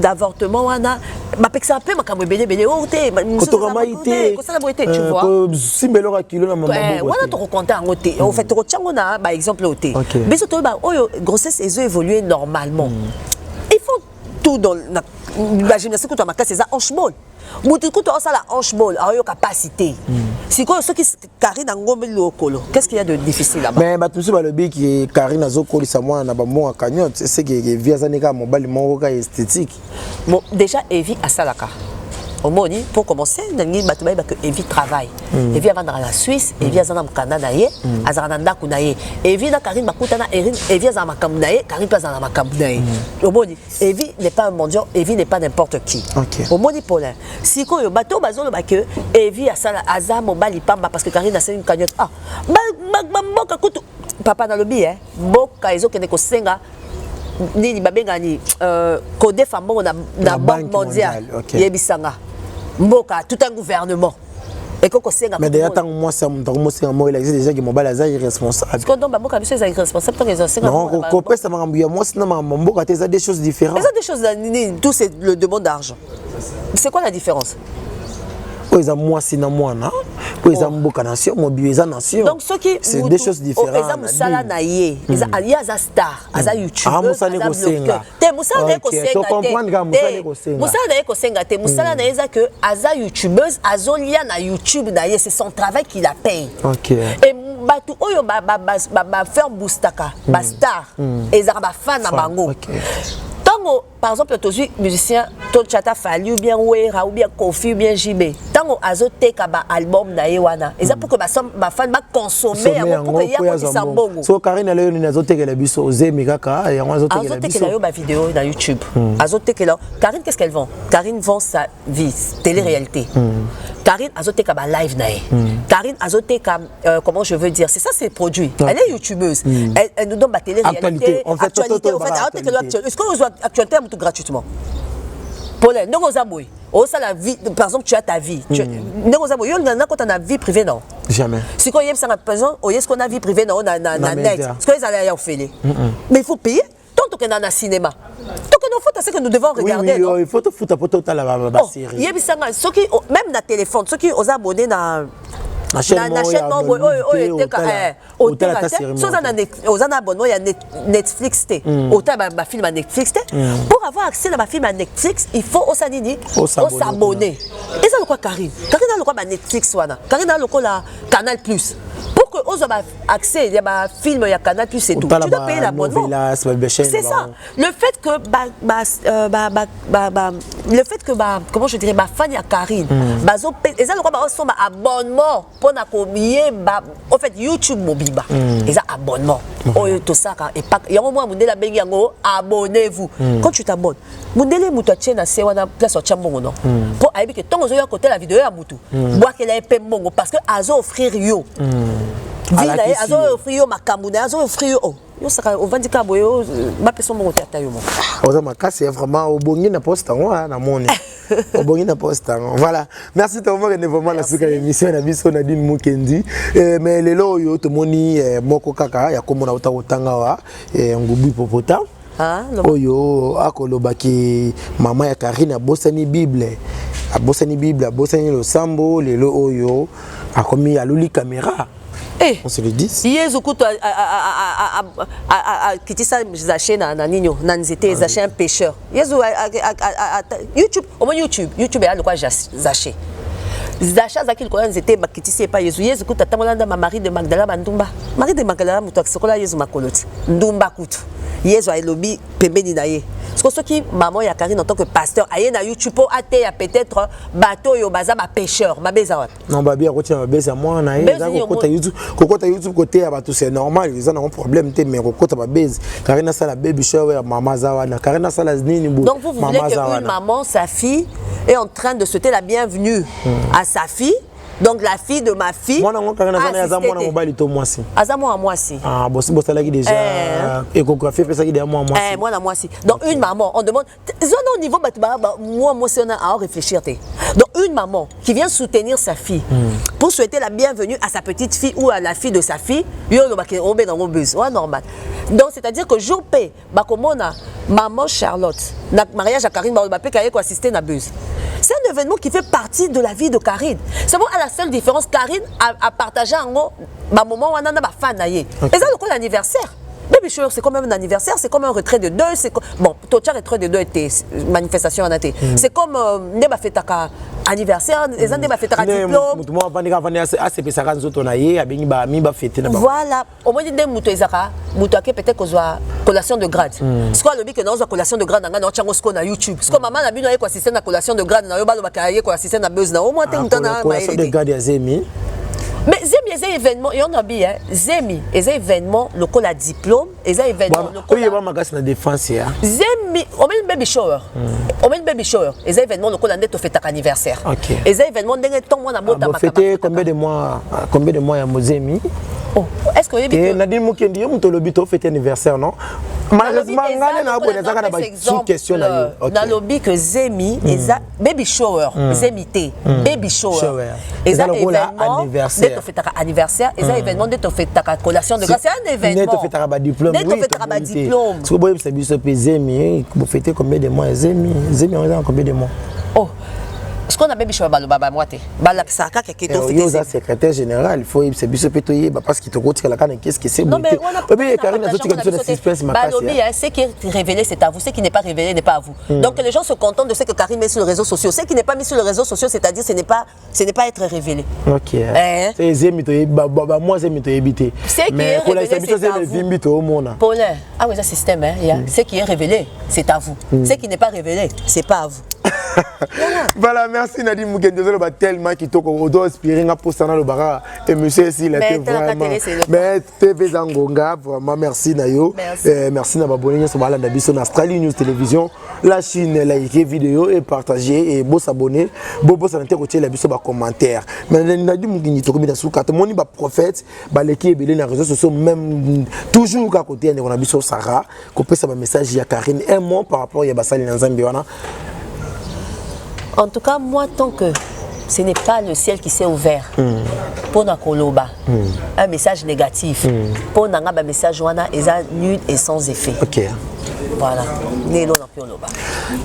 d'avortement wana ba pexer un peu makambo belé o té ko ça la tu vois si mbelo ka kilo na mama wana to raconter en côté au fait tu as par exemple au thé mais surtout grossesse ils ont évolué normalement il faut tout dans la gymnastique que tu as marqué c'est ça hanche molle mutuku to ça la hanche molle a yo capacité si quoi ceux qui Karine ngombe lokolo qu'est-ce qu'il y a de difficile là-bas mais tout ça le bi qui Karine azokoli ça moi na ba bon cagnotte c'est que via zaneka mobile mon ka esthétique bon déjà Evi à Salaka au moni pour commencer nangi batubay ba que Evi travaille Evi avant dans la Suisse Evi azana mukanda na ye azana ndaku na ye Evi na Karine bakuta na Evi azana makambu na ye Karine pas azana makambu na ye au moni Evi n'est pas un mendiant Evi n'est pas n'importe qui au moni Paulin si ko yo bato bazolo ba que Evi asala azama mobali pamba parce que Karine a c'est une cagnotte ah mboka kutu papa na lobi mboka ezo kene ko senga nini babenga ni code fambo na banque mondiale yebisanga mboka tout un gouvernement et qu'on sait mais déjà tant moi c'est moi il existe déjà que mobile est irresponsable parce que donc mboka biso est irresponsable tant qu'ils enseignent non ko pesa mangambuya moi sinon mboka c'est des choses différentes c'est des choses tout c'est le demande d'argent c'est quoi la différence ils ont moi c'est moi na ils ont mboka nation mobiliser nation donc ceux qui c'est des choses différentes ils ont musala na ye ils ont star aza youtube musala ko senga te musala ko senga to comprendre ka musala ko senga musala ko senga te musala na eza que aza youtubeuse azolia na youtube na ye c'est son travail qui la paye OK et batu oyo ba faire boostaka ba star ezaka ba fan na bango tango par exemple tous musiciens to chata fallu bien Wera ou bien Kofi ou bien JB tango azoteka ba album na yewana eza pour que ba fan ba consommer pour que ya ko tisambongo so Karine le ni azoteka biso zemi kaka ya azoteka biso azoteka yo ba vidéo na YouTube azoteka Karine qu'est-ce qu'elle vend Karine vend sa vie télé-réalité Karine azoteka ba live na ye Karine azoteka comment je veux dire c'est ça c'est produit elle est youtubeuse elle nous donne ba télé-réalité actualité en fait est-ce que vous actualité tout gratuitement Paulin non aux amours oh ça la vie par exemple tu as ta vie non aux amours il y en a quand on a vie privée non jamais si quand il y a ça par exemple est-ce qu'on a vie privée non on a net est-ce qu'ils allaient y faire mais il faut payer tant qu'on a un cinéma tant que nous faut c'est que nous devons regarder oui il faut te foutre pour total la série il y a ceux qui même na téléphone ceux qui aux abonnés na Nachètement autant un abonnement il y a Netflix autant ma film à Netflix pour avoir accès à ma film à Netflix il faut s'abonner et ça le quoi Karine a le quoi Netflix wana Karine a le quoi la Canal Plus pour que os accès il y a ma film il y a Canal Plus et tout tu dois payer l'abonnement c'est ça le fait que le fait que comment je dirais ma fan ya Karine bazo et ça le quoi son abonnement pour na combien en fait YouTube mobiba et ça abonnement tout ça et pas il y a un moment mundela bengi yango abonnez-vous quand tu t'abonnes mundele mutu tchena se wana place au chambongo non pour aibi que tant ozo côté la vidéo ya mutu bois que la épée mongo parce que azo offrir yo vila azo offrir yo makambu azo offrir yo yo saka ovandika boyo ba personne mongo tata yo mongo oza makasi vraiment obongi na poste ngwa na moni obongi na poste voilà merci to vraiment vraiment la suka émission na biso na Nadine Mukendi mais lelo yo to moni moko kaka ya komona utanga wa ngubi popota oyo akolobaki mama ya Karine abosani Bible abosani le sambo lelo oyo akomi aluli caméra on se le dit yezu kuto kitisa zaché na ninyo na nzete zaché un pêcheur yezu YouTube au moins YouTube a le quoi zaché Zacha zakil ko nzete bakitisi pa Yezu kuta tamolanda ma Marie de Magdala bandumba Marie de Magdala mutu sokola Yezu makoloti ndumba kutu Yezu elobi pembeni na ye ce qui maman ya Karine en tant que pasteur aye na YouTube po ate ya peut-être bateau yo baza ba pêcheur ma beza wat non ba bien côté ma beza moi na ye kokota YouTube côté ya bateau c'est normal ils ont un problème te mais kokota ba beza Karine ça la baby shower maman zawa na Karine ça la nini bu donc vous voulez que une maman sa fille est en train de souhaiter la bienvenue à sa fille. Donc la fille de ma fille. Moi non Karine ça moi na mobile to moi si. Azamo à moi si. Ah boss là qui déjà échographie fait ça qui derrière moi si. Moi na moi si. Donc une maman on demande au niveau moi c'est on a à réfléchir té. Donc une maman qui vient soutenir sa fille pour souhaiter la bienvenue à sa petite fille ou à la fille de sa fille, yo lo ba ke on dans bus. Ouais normal. Donc c'est-à-dire que jour P ba komona maman Charlotte na mariage à Karine ba pe kaye ko assister na bus. C'est un événement qui fait partie de la vie de Karine. C'est bon, à la seule différence, Karine a partagé un moment où on a un fan. Et ça, c'est l'anniversaire. Baby shower, c'est quand même un anniversaire, c'est comme un retrait de deuil. Bon, tout ça, retrait de deuil était manifestation en été. C'est comme Neba Fetaka anniversaire, les années Fetaka diplôme. Voilà, au moins, des moutons, peut-être qu'on soit collation de grade. C'est quoi le but que nous avons collation de grade dans YouTube? C'est comme maman a vu qu'on assiste à la collation de grade dans le bal de Bakaye, qu'on assiste à la buzz. Au moins, collation de grade, Zemi. Mais Zemi, c'est événement, il y en a bien, Zemi, c'est événement, le col à diplôme, c'est événement, le col à... Oui, il y a défense, Zemi, on met une baby shower, c'est événement, le col à net, fait ta anniversaire. Et c'est événement, d'un temps, on a beau ta fêter combien de mois il y a Zemi? Oh, est-ce que vous avez Nadine Mukendi, on te le but, fait anniversaire, non? Malheureusement, on a une question dans le lobby que Zemi, baby shower, Zemi T, baby shower, et ça événement, dès que fait ta anniversaire, et ça événement dès que fait ta collation de grâce, c'est un événement. Dès que fait ta diplôme, dès que fait ta diplôme. Si vous voyez que c'est Zemi, vous fêtez combien de mois Zemi, on a combien de mois? Oh. Ce qu'on a baby shower baloba moite balaksa ka keketo fêter c'est secrétaire général il faut c'est biso petoyer parce qu'il te retire la canne qu'est-ce que c'est non mais Karine a quelque chose de suspense ma casse ce qui est révélé c'est à vous ce qui n'est pas révélé n'est pas à vous donc les gens se contentent de ce que Karine met sur les réseaux sociaux ce qui n'est pas mis sur les réseaux sociaux c'est-à-dire ce n'est pas être révélé OK c'est Zemi to moi Zemi to éviter mais pour la c'est le vimbi to au monde Paulin ah oui ça système ce qui est révélé c'est à vous ce qui n'est pas révélé c'est pas à vous. Voilà, merci Nadine Mukendi. Désolé, tellement qui t'a inspiré pour ça dans le bar. Et monsieur ici, il était vraiment. Mais TV Zangonga, vraiment merci Nayo. Merci Nababonné sur la Nabiso Australie News Télévision. La Chine, likez vidéo et partagez et beau s'abonner. Beau s'intéresser la biso commentaire. Mais Nadine Mukendi, tu connais sous carte. Mon iba prophète, l'équipe belé les réseaux sociaux même toujours à côté de Nabiso Sarah. Copier ça message à Karine un mot par rapport à Bassali Nzambiwana. En tout cas, moi, tant que ce n'est pas le ciel qui s'est ouvert pour Nakoloba, un message négatif, pour Nanga, un message wana, est nul et sans effet. Ok. Voilà. Nélo na pioloba.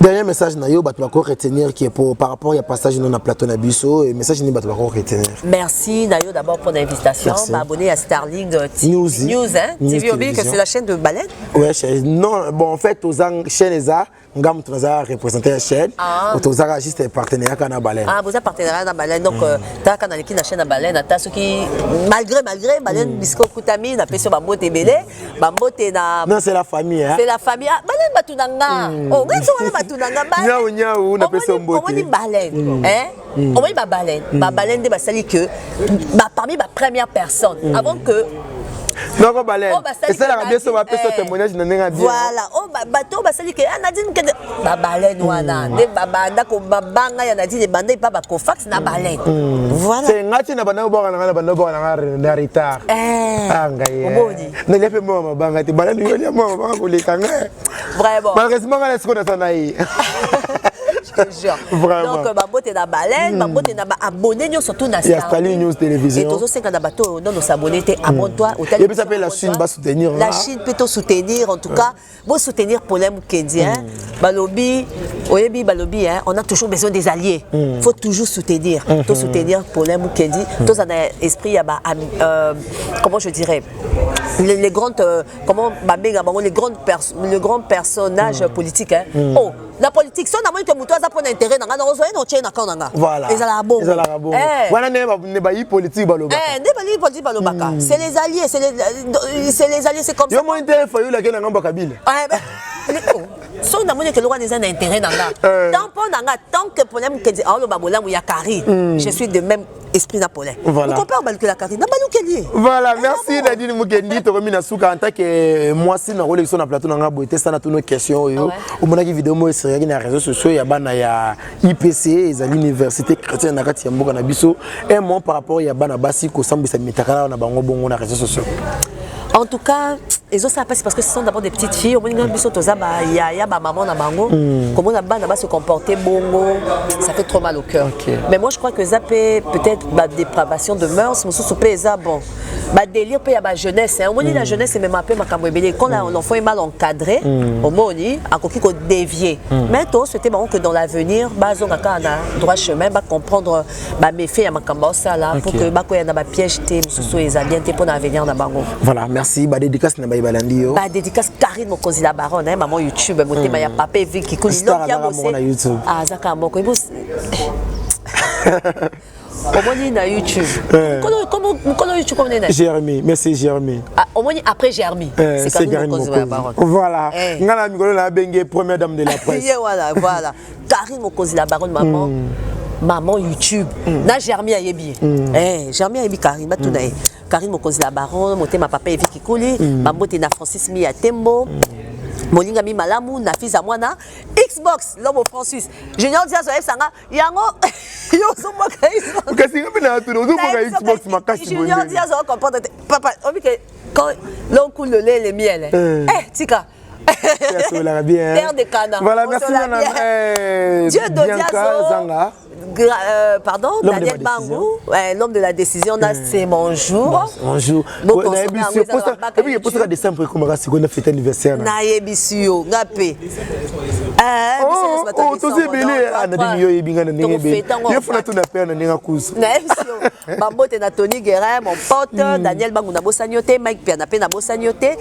Dernier message na yo bato bako retenir qui est pour par rapport à passage dans plateau na biso et message ni bato bako retenir. Merci Nayo d'abord pour l'invitation. M'abonner à Starling News hein. TV Obi que c'est la chaîne de baleine. Ouais, non bon en fait aux chaîne eza ngam tunaza représenter la chaîne. Autoza juste partenaire kana baleine. Ah, vous êtes partenaire na baleine donc ta kana qui na chaîne na baleine ta ce qui malgré baleine bisco kutami na peso bambote belé bambote na. Non, c'est la famille hein. C'est la famille. Baleine batunanga. Oh, ngazo wala batunanga baleine. Nyau na peso mbote. On dit baleine hein. On dit baleine. Baleine de basali que parmi ma première personne avant que non, baleine. Et ça la bien sur ma personne témoignage na nenga bien. Voilà. Oh bateau basali que Nadine que baleine wana. De babanda ko babanga ya Nadine banda pas ba kofax na baleine. Voilà. C'est ngati na bana bo na bana bo na retard. Ah ngai. Ne lepe mo mabanga ti baleine yo ya mo mabanga ko lekanga. Vraiment. Malheureusement on est ce qu'on a naï. Vraiment. Donc babote na baleine, babote na abonné surtout na Starling News Télévision. Et tous ceux qui ont bateau dans nos s'abonner abonne-toi au et puis ça s'appelle la Chine va soutenir. La Chine peut te soutenir en tout cas, bon soutenir pour les Moukédiens. Balobi, oyebi balobi hein, on a toujours besoin des alliés. Faut toujours soutenir, tout soutenir pour les Moukédi. Tous en esprit comment je dirais les grandes comment les grands personnages politiques hein. Oh, la politique ça n'a moins que mutoza pour intérêt dans no tient na kananga. Voilà. Ils la bon. Voilà ne ba politique baloba. Ne ba politique balobaka. C'est les alliés, c'est les alliés, c'est comme ça. Yo mo intérêt fa yo la kena ngamba kabila. So na moni que le roi des intérêts nanga. Tant que problème que alors babola mu yakari. Je suis de même esprit napolitain. Voilà. Vous comprenez que la carte na balu keli. Voilà, merci Nadine Mukendi to remis na suka en tant que moi si na relation na plateau nanga boité ça na toutes nos questions yo. Au mona ki vidéo mo sur les réseaux sociaux ya bana ya IPC et l'université chrétienne na kati ya mboka na biso et mon par rapport ya bana basi ko sambisa mitakala na bango bongo na réseaux sociaux. En tout cas, et ça passe parce que ce sont d'abord des petites filles. Au moins, il y a ma maman, comment on va se comporter bongo, ça fait trop mal au cœur. Mais moi, je crois que ça peut peut-être la dépravation de mœurs, mais ça bon, délire peut y avoir jeunesse. Au moins, la jeunesse c'est même un peu ma cambrébélé. Quand l'enfant est mal encadré, au moins on y a quelque chose dévié. Mais toi, c'était marrant que dans l'avenir, bazon a droit chemin, va comprendre mes filles à ma cambossa là pour que bakoya na ba piège té, sous les alliés pour l'avenir na bango. Voilà, merci. Dédicace na balandi yo. Dédicace Karine Mokonzi la baronne hein maman YouTube motema ya papa Vicky ko lino bossé YouTube. Ah zaka moko ibos. Omoni na YouTube. Comment YouTube on est là? Jérémy, merci Jérémy. Ah omoni après Jérémy. C'est Karine Mokonzi la baronne. Voilà. Ngala mikolo la bengue première dame de la presse. Voilà. Karine Mokonzi la baronne maman. Maman YouTube. Na Jérémy ayebi. Jérémy ayebi Karine batunae. Karine Mokonzi la baronne, motema papa Vicky Kuli, mambote na Francis Mi Atembo. Molinga mi malamu na fils à moi na Xbox l'homme Francis. Junior Diaz oye sanga yango yo so mo ka kasi ngapi na tu no mo ka Xbox makasi bonne. Junior Diaz o comprendre papa on dit que quand l'on coule le lait le miel. Tika bien. Terre de Cana. Voilà, merci madame. Dieu de Diaz. Pardon, Daniel Bangou, l'homme de la décision, c'est mon jour. Mon jour. Et puis il y a des simples comme ça, on a fait anniversaire. Naïebisio, Gapé. Oh, tout est belé. Anadimi yo ebinga na nenge. Il faut tout na faire na nenga kusu. Naïebisio. Bambote na Tony Guérin, mon pote, Daniel Bangou na Bossanioté, Mike Pianapé na Bossanioté,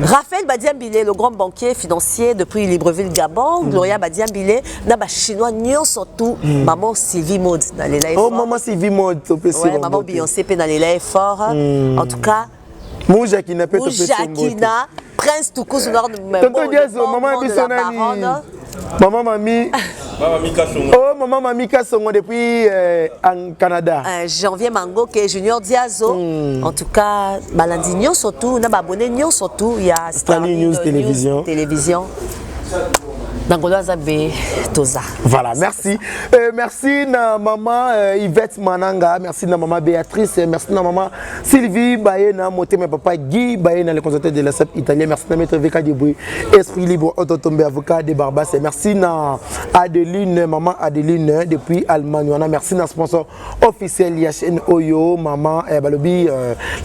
Raphaël Badiambile, le grand banquier financier depuis Libreville Gabon, Gloria Badiambile, na ba chinois nyon surtout maman Sylvie Maud dans les lives. Oh maman Sylvie Maud, ouais, maman Beyoncé dans les lives fort. En tout cas, Moujakina peut te faire Moujakina, Prince Toukous nord de Tonton Diazo, maman Bissonani. Maman Mami. Oh maman Mami Kassongo depuis en Canada. Janvier Mango que Junior Diazo. En tout cas, Balandinho surtout, na abonné surtout, il y a Starling News Télévision. Nangolo Zabe Toza. Voilà, merci. Merci na maman Yvette Mananga, merci na maman Béatrice, merci na maman Sylvie Bayena, Motema papa Guy Bayena, le consultant de la SAP italien, merci na maître Veka Dibouy, Esprit Libre, Autotombé avocat de Barbas, merci na Adeline, maman Adeline depuis Allemagne, merci na sponsor officiel Yachen Oyo, maman Balobi,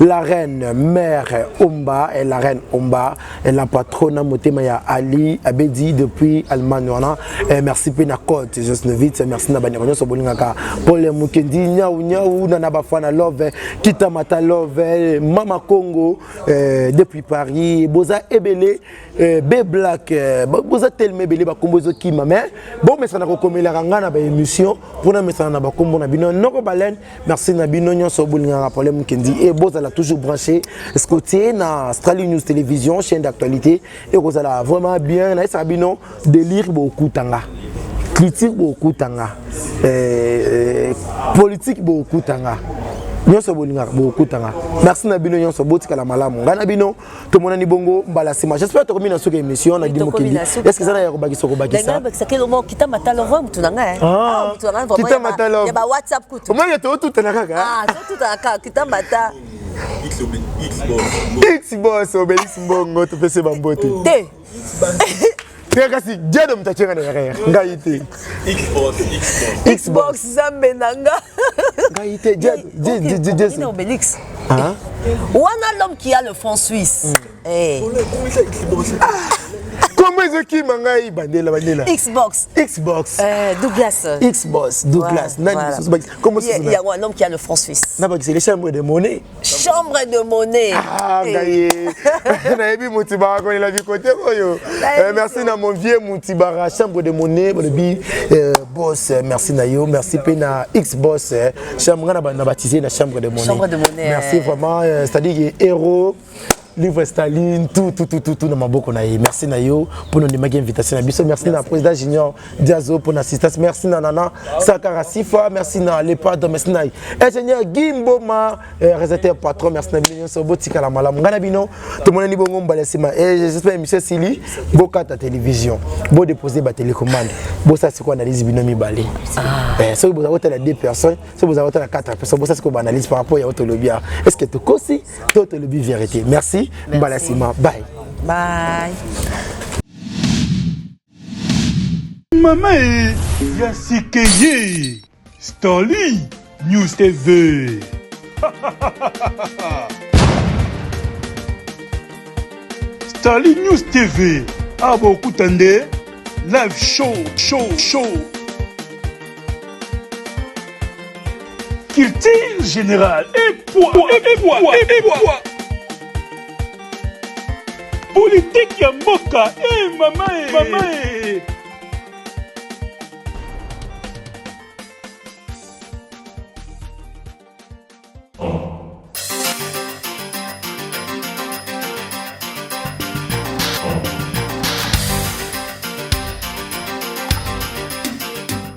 la reine mère Omba, et la reine Omba, et la patronne Motema ya Ali Abedi depuis Allemagne. Merci Pena Côte, Josnovitz, merci na banyo so bolingaka Paul Mukendi nyau na bafana love Kita Mata love Mama Congo depuis Paris boza ebele B Black boza telme belé ba kombozo kima mais bon mais ça na ko komela ngana ba émission pour na messana ba kombo na bino noko balen merci na bino nyonso bolingaka Paul Mukendi et boza la toujours branché escoté na Australie News Télévision chaîne d'actualité et boza la vraiment bien na ça bino délire beaucoup tanga critique beaucoup tanga politique beaucoup tanga nyonso bolinga beaucoup tanga merci na bino nyonso botika la malamu ngana bino to monani bongo mbala sima j'espère to komina soka émission na dimo kili est-ce que ça na ya kobakisa ça que le mot Kita Mata love mutunanga mutunanga vraiment Kita Mata love ya ba WhatsApp kutu o maya to tout na kaka tout na Kita Mata X-Boss Obélix Mbongo to pese bambote kasi diado mtachenga na yaya ngaite Xbox Zambe nanga ngaite diado Obélix wana l'homme qui a le fond suisse comment est-ce qui mangai bandela Xbox Douglas nani comment c'est il y a un homme qui a le franc suisse c'est les chambres de monnaie gaye na ebi mutiba ko la vie côté oyo merci na mon vieux mutiba chambre de monnaie boss merci na yo merci pena Xbox chambre na baptisé na chambre de monnaie merci vraiment c'est-à-dire héros livre Staline tout na maboko na ye merci na yo pour nous demander invitation na biso merci na président Junior Diazo pour l'assistance merci na Nana Sakara Sifa merci na Lepado merci na ingénieur Gimboma réalisateur patron merci na bino so botika la malamu ngana bino to monani bongo mbala sima et j'espère monsieur Sili boka ta télévision bo déposer ba télécommande bo ça c'est quoi analyse bino mi balé so vous avez la 2 personnes so vous avez la 4 personnes bo ça c'est quoi analyse par rapport à autolobia est-ce que tu kosi to autolobia vérité merci. Balasima, bye. Bye. Maman Yasikeye, Starly News TV. Starly News TV, Abo Kutande, live show. Culture générale et poids. Politique ya mboka, mama.